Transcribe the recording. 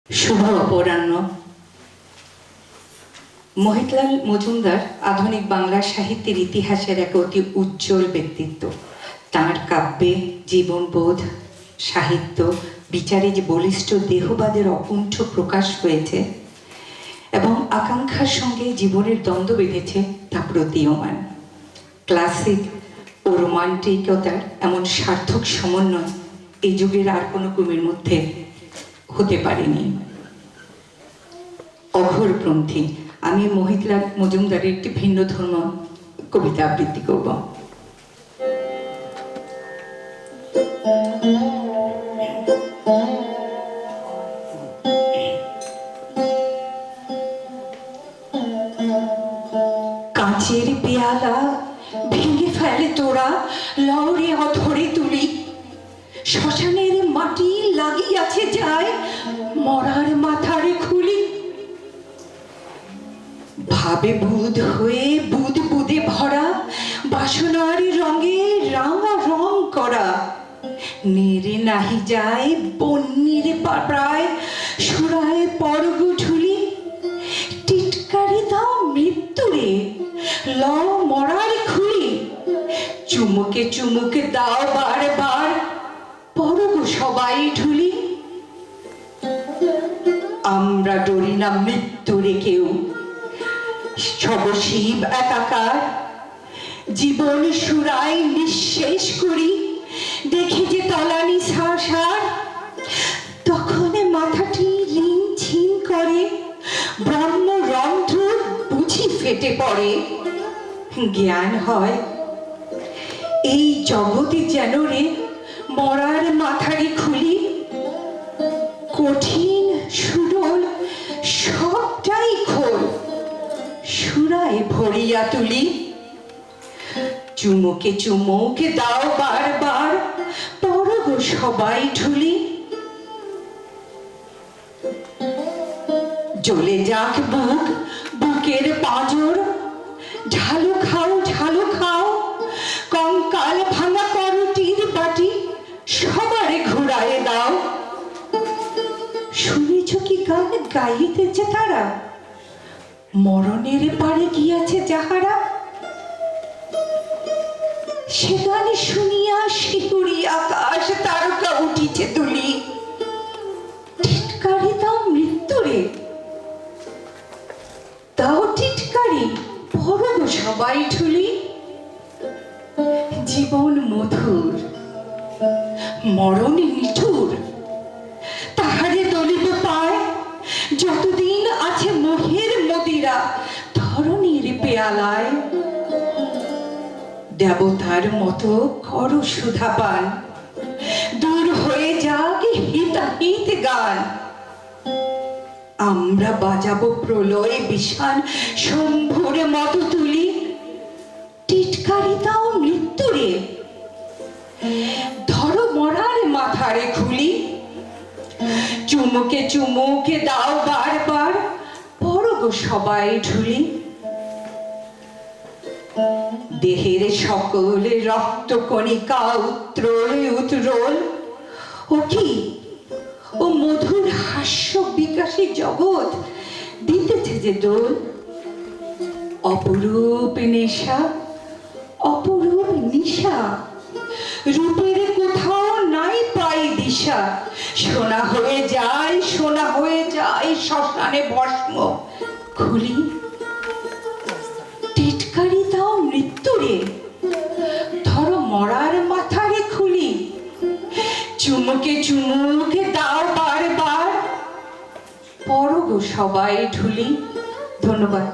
শুভ অপরাহ্ন। মহিতলাল মজুমদার আধুনিক বাংলা সাহিত্যের ইতিহাসের এক অতি উজ্জ্বল ব্যক্তিত্ব। তাঁর কাব্যে জীবনবোধ, সাহিত্য, বিচারে যে বলিষ্ঠ দেহবাদের অকুণ্ঠ প্রকাশ হয়েছে এবং আকাঙ্ক্ষার সঙ্গে জীবনের দ্বন্দ্ব বেঁধেছে তা প্রতীয়মান। ক্লাসিক ও রোমান্টিকতার এমন সার্থক সমন্বয় এই যুগের আর কোনো কবির মধ্যে হতে পারেনি। অঘোরপন্থী। আমি মহিতলাল মজুমদারের একটি ভিন্ন ধর্ম কবিতা আবৃত্তি করব। কাঁচের পেয়ালা ভেঙে ফেলে তোরা, লওরে অধরে তুলি, শ্মশানের মাটি লাগিয়াছে যায়, মরার মাথারে খুলি। ভাবে বুধ হয়ে বুধ বুধে ভরা, বাসনার রঙে রাঙা রং করা, নেড়ে নাহি যায় বন্যির প্রায়, সুরায় পরগ ঢুলি। টিটকারি দাও মৃত্যুরে, লও মরার খুলি, চুমুকে চুমুকে দাও বারবার, পরগ সবাই ঢুলি। আমরা ডরি না মৃত্যুরে কেউ, সব শিব একাকার, জীবন সুরায় নিঃশেষ করি, দেখি যে তলানি সার, তখন মাথাটি রিন ছিন করে, ব্রহ্মরন্ধ্র বুঝি ফেটে পড়ে। জ্ঞান হয় এই জগতে যেন রে মরার মাথারি খুলি, কঠিন সুরল সবটাই খোল, সুরায় ভরিয়া তুলি। চুমুকে চুমুকে দাও বারবার, পরগ সবাই ঢুলি। জ্বলে যাক বুক, বুকের পাঁজর, ঝালু খাও ঝালু খাও, কঙ্কাল ভাঙা করটির বাটি সবারে ঘুরায়ে দাও। শুনেছ কি গান গাইতেছে তারা, মরণের পারে গিয়াছে যাহারা? সে গান শুনিয়া শিহুরি আকাশ তারকা উঠিছে তুলি। টিটকারি দাও মৃত্যুরে, দাও টিটকারি, পরগ সবাই ঢুলি। জীবন মধুর, মরণ নিঠুর, তাহারে দলিত পায় যতদিন আছে মোহের মদিরা ধরণীর পেয়ালায়। দেবতার মতো করো সুধাপান, দূর হয়ে যাক হিতাহিত গান। আমরা বাজাবো প্রলয় বিষান, শম্ভুর মতো তুলি। টিটকারি দাও মৃত্যুরে, ধরো মরার মাথারে খুলি। চুমুকে চুমুকে দাও বারবার, পরগ সবাই ঢুলি। দেহের সকল রক্ত কণিকা উত্তরোলে উত্তরোল, ও কি ও মধুর হাস্য বিকাশী জগৎ দিতেছে যে দোল। অপরূপ নেশা, অপরূপ নিশা, রূপের কোথাও নাই পাই দিশা। সোনা হয়ে যায়, সোনা হয়ে যায় শ্মশানে ভস্ম খুলি। টিটকারি দাও মৃত্যুরে, ধরো মরার মাথারে খুলি। চুমুকে চুমুকে দাও বারবার, পরগ সবাই ঢুলি। ধন্যবাদ।